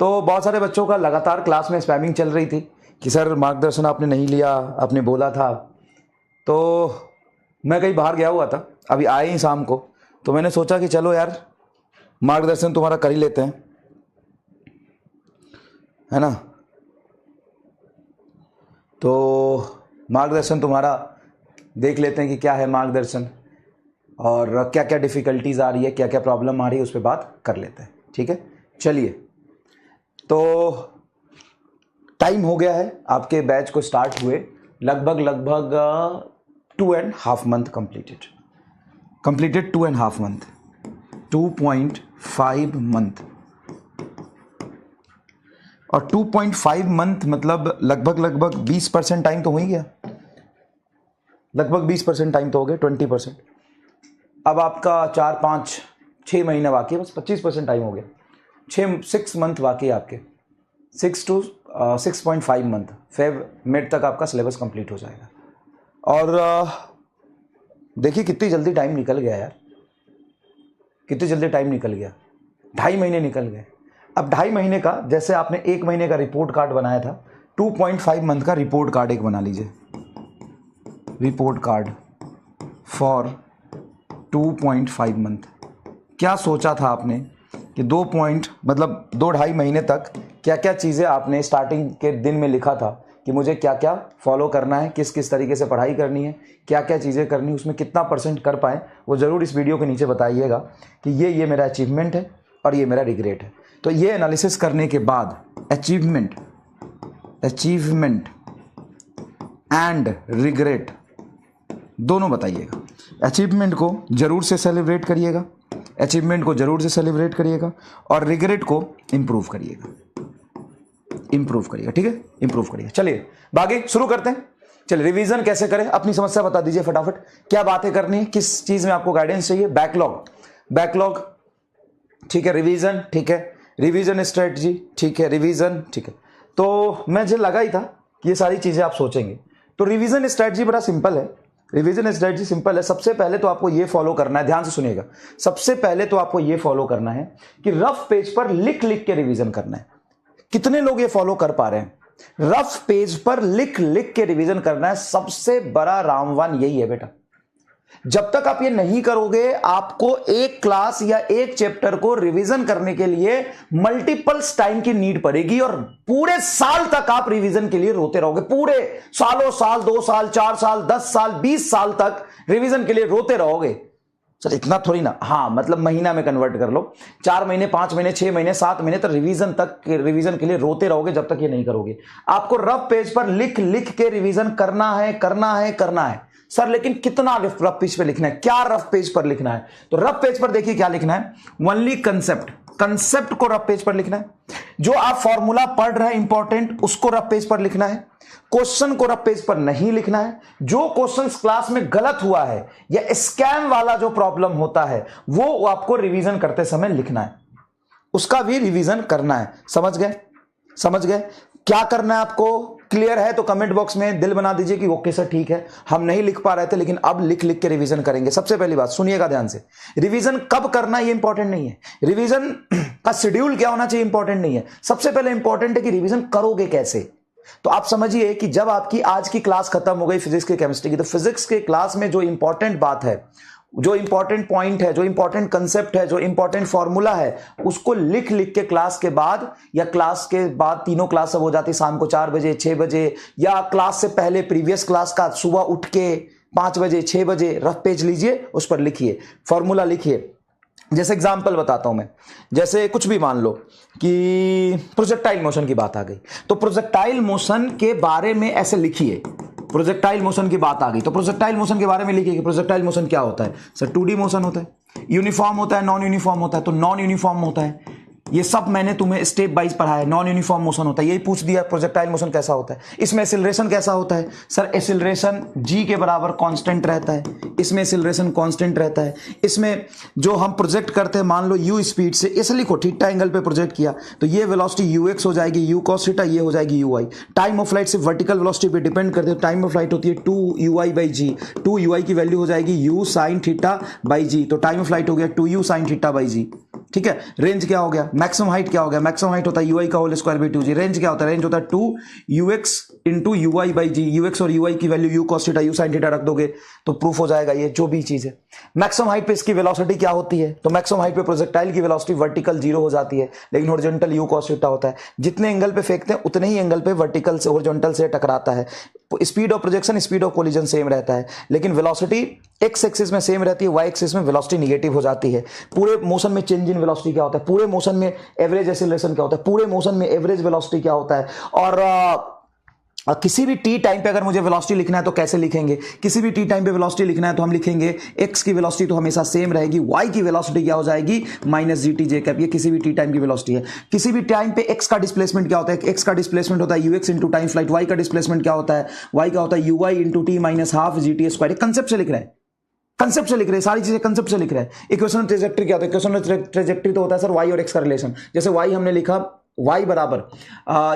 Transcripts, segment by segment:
तो बहुत सारे बच्चों का लगातार क्लास में स्पैमिंग चल रही थी कि सर मार्गदर्शन आपने नहीं लिया, आपने बोला था। तो मैं कहीं बाहर गया हुआ था, अभी आए ही शाम को, तो मैंने सोचा कि चलो यार मार्गदर्शन तुम्हारा कर ही लेते हैं, है ना। तो मार्गदर्शन तुम्हारा देख लेते हैं कि क्या है मार्गदर्शन और क्या क्या डिफ़िकल्टीज़ आ रही है, क्या क्या प्रॉब्लम आ रही है, उस पर बात कर लेते हैं। ठीक है, चलिए। तो टाइम हो गया है आपके बैच को स्टार्ट हुए, लगभग 2.5 मंथ कंप्लीटेड 2.5 मंथ, 2.5 मंथ। और 2.5 मंथ मतलब लगभग 20% टाइम तो हो ही गया, लगभग 20% टाइम तो हो गया, 20%। अब आपका 4-5-6 महीने बाकी है, बस 25% टाइम हो गया। 6 मंथ बाकी है आपके, 6.5 मंथ, फेब मिड तक आपका सिलेबस कंप्लीट हो जाएगा। और देखिए कितनी जल्दी टाइम निकल गया यार, कितनी जल्दी टाइम निकल गया, 2.5 महीने निकल गए। अब 2.5 महीने का, जैसे आपने 1 महीने का रिपोर्ट कार्ड बनाया था, 2.5 मंथ का रिपोर्ट कार्ड एक बना लीजिए, रिपोर्ट कार्ड फॉर 2.5 मंथ। क्या सोचा था आपने कि 2.5 महीने तक क्या क्या चीज़ें आपने स्टार्टिंग के दिन में लिखा था कि मुझे क्या क्या फॉलो करना है, किस किस तरीके से पढ़ाई करनी है, क्या क्या चीज़ें करनी है, उसमें कितना % कर पाए, वो ज़रूर इस वीडियो के नीचे बताइएगा कि ये मेरा अचीवमेंट है और ये मेरा रिग्रेट है। तो ये एनालिसिस करने के बाद अचीवमेंट एंड रिग्रेट दोनों बताइएगा। अचीवमेंट को जरूर से सेलिब्रेट करिएगा, और रिग्रेट को इम्प्रूव करिएगा, ठीक है, इम्प्रूव करिएगा। चलिए बाकी शुरू करते हैं। चलिए रिवीजन कैसे करें, अपनी समस्या बता दीजिए फटाफट, क्या बातें करनी है, किस चीज में आपको गाइडेंस चाहिए। बैकलॉग ठीक है, रिवीजन ठीक है, रिवीजन स्ट्रेटजी ठीक है, रिवीजन ठीक है। तो मुझे लगा ही था कि ये सारी चीजें आप सोचेंगे। तो रिवीजन स्ट्रेटजी बड़ा सिंपल है, सबसे पहले तो आपको ये फॉलो करना है, ध्यान से सुनिएगा। सबसे पहले तो आपको ये फॉलो करना है कि रफ पेज पर लिख के रिवीजन करना है। कितने लोग ये फॉलो कर पा रहे हैं? रफ पेज पर लिख के रिवीजन करना है, सबसे बड़ा रामबाण यही है बेटा। जब तक आप ये नहीं करोगे, आपको एक क्लास या एक चैप्टर को रिवीजन करने के लिए मल्टीपल्स टाइम की नीड पड़ेगी और पूरे साल तक आप रिवीजन के लिए रोते रहोगे। पूरे सालों साल, 2 साल, 4 साल, 10 साल, 20 साल तक रिवीजन के लिए रोते रहोगे। सर इतना थोड़ी ना, हाँ मतलब महीना में कन्वर्ट कर लो, 4 महीने, 5 महीने, 6 महीने, 7 महीने तक रिवीजन के लिए रोते रहोगे जब तक ये नहीं करोगे। आपको रफ पेज पर लिख के रिवीजन करना है। सर लेकिन कितना रफ पेज पर लिखना है, क्या रफ पेज पर लिखना है? तो रफ पेज पर देखिए क्या लिखना है, ओनली कंसेप्ट को रफ पेज पर लिखना है। जो आप फॉर्मूला पढ़ रहे हैं इंपॉर्टेंट, उसको रफ पेज पर लिखना है। क्वेश्चन को रफ पेज पर नहीं लिखना है। जो क्वेश्चन क्लास में गलत हुआ है या स्कैम वाला जो प्रॉब्लम होता है वो आपको रिवीजन करते समय लिखना है, उसका भी रिवीजन करना है। समझ गए क्या करना है आपको? क्लियर है तो कमेंट बॉक्स में दिल बना दीजिए कि ओके सर ठीक है, हम नहीं लिख पा रहे थे लेकिन अब लिख के रिवीजन करेंगे। सबसे पहली बात सुनिएगा ध्यान से, रिवीजन कब करना ये इंपॉर्टेंट नहीं है, रिवीजन का शेड्यूल क्या होना चाहिए इंपॉर्टेंट नहीं है। सबसे पहले इंपॉर्टेंट है कि रिवीजन करोगे कैसे। तो आप समझिए कि जब आपकी आज की क्लास खत्म हो गई फिजिक्स की, केमिस्ट्री की, तो फिजिक्स के क्लास में जो इंपॉर्टेंट बात है, जो इंपॉर्टेंट पॉइंट है, जो इंपॉर्टेंट कंसेप्ट है, जो इंपॉर्टेंट फॉर्मूला है, उसको लिख के क्लास के बाद या क्लास के बाद, तीनों क्लास सब हो जाती शाम को 4 बजे, 6 बजे, या क्लास से पहले प्रीवियस क्लास का सुबह उठ के 5 बजे, 6 बजे रफ पेज लीजिए, उस पर लिखिए, फॉर्मूला लिखिए। जैसे एग्जाम्पल बताता हूं मैं, जैसे कुछ भी मान लो कि प्रोजेक्टाइल मोशन की बात आ गई, तो प्रोजेक्टाइल मोशन के बारे में ऐसे लिखिए। प्रोजेक्टाइल मोशन की बात आ गई तो प्रोजेक्टाइल मोशन के बारे में लिखिए कि प्रोजेक्टाइल मोशन क्या होता है। सर 2D मोशन होता है, यूनिफॉर्म होता है, नॉन यूनिफॉर्म होता है। तो नॉन यूनिफॉर्म होता है, ये सब मैंने तुम्हें स्टेप वाइज पढ़ाया। नॉन यूनिफॉर्म मोशन होता है, यही पूछ दिया प्रोजेक्टाइल मोशन कैसा होता है। इसमें एक्सीलरेशन कैसा होता है? सर एक्सीलरेशन g के बराबर कांस्टेंट रहता है, इसमें एक्सीलरेशन कांस्टेंट रहता है। इसमें जो हम प्रोजेक्ट करते हैं, मान लो u स्पीड से, इसे लिखो थीटा एंगल पे प्रोजेक्ट किया तो ये वेलोसिटी ux हो जाएगी, u cos थीटा, ये हो जाएगी ui। टाइम ऑफ फ्लाइट सिर्फ वर्टिकल वेलोसिटी पे डिपेंड करते हैं, टाइम ऑफ फ्लाइट होती है 2ui/g, 2ui की वैल्यू हो जाएगी u sin theta by g, तो टाइम ऑफ फ्लाइट हो गया 2u sin theta by g। ठीक है। रेंज क्या हो गया, मैक्सिमम हाइट क्या हो गया, मैक्सिमम हाइट होता है यूआई का whole square by 2g। Range क्या होता है, रेंज होता है 2ux into UI by G. UX और यूआई की वैल्यू U cos theta U sine theta रख दोगे तो प्रूफ हो जाएगा ये जो भी चीज है। मैक्सिमम हाइट पे इसकी वेलोसिटी क्या होती है, तो मैक्सिमम हाइट पे प्रोजेक्टाइल की वेलोसिटी वर्टिकल 0 हो जाती है, लेकिन हॉरिजॉन्टल यू कॉस थीटा होता है। जितने एंगल पे फेंकते हैं उतने ही एंगल पे वर्टिकल से हॉरिजॉन्टल से टकराता है। Speed of projection speed of collision same रहता है, लेकिन वेलोसिटी एक्स एक्सिस में सेम रहती है, वाई एक्सिस में वेलोसिटी निगेटिव हो जाती है। पूरे मोशन में चेंज इन वेलोसिटी क्या होता है, पूरे मोशन में एवरेज एक्सीलरेशन क्या होता है, पूरे मोशन में एवरेज वेलोसिटी क्या होता है। और किसी भी टी टाइम पे अगर मुझे वेलोसिटी लिखना है तो कैसे लिखेंगे, किसी भी टी टाइम पे वेलोसिटी लिखना है तो हम लिखेंगे एक्स की वेलोसिटी तो हमेशा सेम रहेगी, वाई की वेलोसिटी क्या हो जाएगी माइनस जी टी जे कैप। ये किसी भी टी टाइम की वेलोसिटी है। किसी भी टाइम पे एक्स का डिस्प्लेसमेंट क्या होता है, एक्स का डिस्प्लेसमेंट होता है UX into time flight. Y का डिस्प्लेसमेंट क्या होता है, वाई का होता है UY into T minus half G T square. Concept से लिख रहे हैं, कंसेप्ट से लिख रहे हैं, सारी चीजें कंसेप्ट से लिख रहे हैं। इक्वेशन ट्रेजेक्टरी क्या होता है, इक्वेशन ट्रेजेक्टरी तो होता है सर वाई और एक्स का रिलेशन। जैसे वाई हमने लिखा y बराबर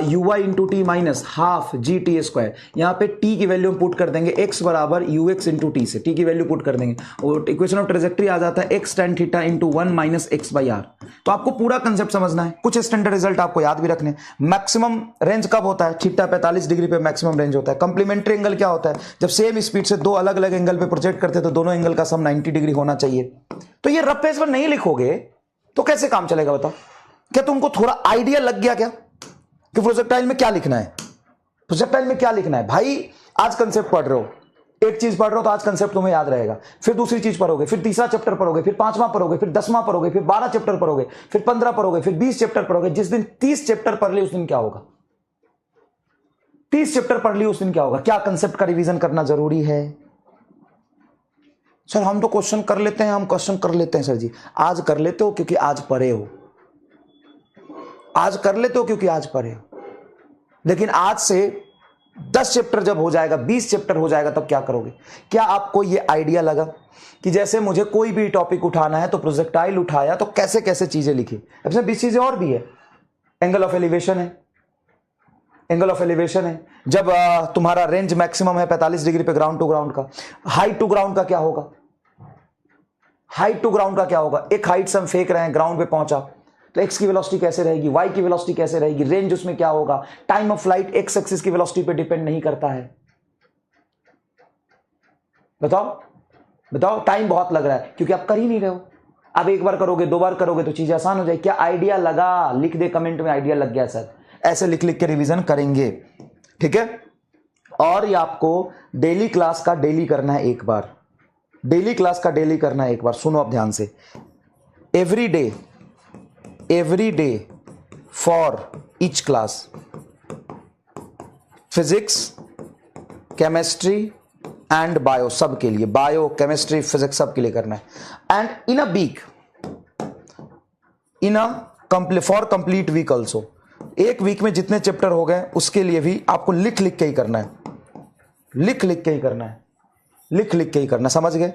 U Y into T minus half G T square. यहां पे t की वैल्यू हम पुट कर देंगे x बराबर यू एक्स इंटू टी से, t की वैल्यू पुट कर देंगे और इक्वेशन ऑफ ट्रेजेक्टरी आ जाता है x tan theta into 1 minus X by R. तो आपको पूरा कंसेप्ट समझना है, कुछ स्टैंडर्ड रिजल्ट आपको याद भी रखने। मैक्सिमम रेंज कब होता है, थीटा 45 डिग्री पे मैक्सिमम रेंज होता है। कंप्लीमेंट्री एंगल क्या होता है, जब सेम स्पीड से दो अलग अलग एंगल पे प्रोजेक्ट करते हैं तो दोनों एंगल का सम 90 डिग्री होना चाहिए। तो ये रफ पेज पर नहीं लिखोगे तो कैसे काम चलेगा बताओ। क्या तुमको थोड़ा आइडिया लग गया क्या कि प्रोजेक्टाइल में क्या लिखना है, प्रोजेक्टाइल में क्या लिखना है। भाई आज कंसेप्ट पढ़ रहे हो, एक चीज पढ़ रहे हो तो आज कंसेप्ट तुम्हें याद रहेगा, फिर दूसरी चीज पढ़ोगे, फिर तीसरा चैप्टर पढ़ोगे, फिर 5वां पढ़ोगे, फिर 10वां पढ़ोगे, फिर 12 चैप्टर पढ़ोगे, फिर 15 पढ़ोगे, फिर 20 चैप्टर पढ़ोगे। जिस दिन 30 चैप्टर पढ़ लिए उस दिन क्या होगा, 30 चैप्टर पढ़ लिए उस दिन क्या होगा। क्या कंसेप्ट का रिवीजन करना जरूरी है। सर हम तो क्वेश्चन कर लेते हैं, हम क्वेश्चन कर लेते हैं सर जी। आज कर लेते हो क्योंकि आज पढ़े हो, आज कर लेते हो क्योंकि आज पढ़े हो, लेकिन आज से 10 चैप्टर जब हो जाएगा, 20 चैप्टर हो जाएगा तब क्या करोगे। क्या आपको यह आइडिया लगा कि जैसे मुझे कोई भी टॉपिक उठाना है तो प्रोजेक्टाइल उठाया तो कैसे कैसे चीजें लिखी। अब इसमें 20 चीजें और भी है। एंगल ऑफ एलिवेशन है, एंगल ऑफ एलिवेशन है जब तुम्हारा रेंज मैक्सिमम है 45 डिग्री पे ग्राउंड टू ग्राउंड का। हाइट टू ग्राउंड का क्या होगा, हाइट टू ग्राउंड का क्या होगा। एक हाइट से हम फेंक रहे हैं, ग्राउंड पे पहुंचा तो x की वेलोसिटी कैसे रहेगी, y की वेलोसिटी कैसे रहेगी, रेंज उसमें क्या होगा। Time of flight x axis की वेलोसिटी पे डिपेंड नहीं करता है। बताओ बताओ, टाइम बहुत लग रहा है क्योंकि आप कर ही नहीं रहे हो। अब एक बार करोगे, 2 बार करोगे तो चीज आसान हो जाएगी। क्या आइडिया लगा, लिख दे कमेंट में आइडिया लग गया सर। ऐसे लिख लिख के रिवीजन करेंगे, ठीक है। और ये आपको डेली क्लास का डेली करना है एक बार, डेली क्लास का डेली करना है एक बार। सुनो आप ध्यान से, every day for each class, physics, chemistry and bio, सब के लिए, बायो केमिस्ट्री फिजिक्स सब के लिए करना है। And in a week, for complete week also, एक वीक में जितने चैप्टर हो गए उसके लिए भी आपको लिख लिख के ही करना है, लिख लिख के ही करना है, लिख लिख के ही करना। समझ गए।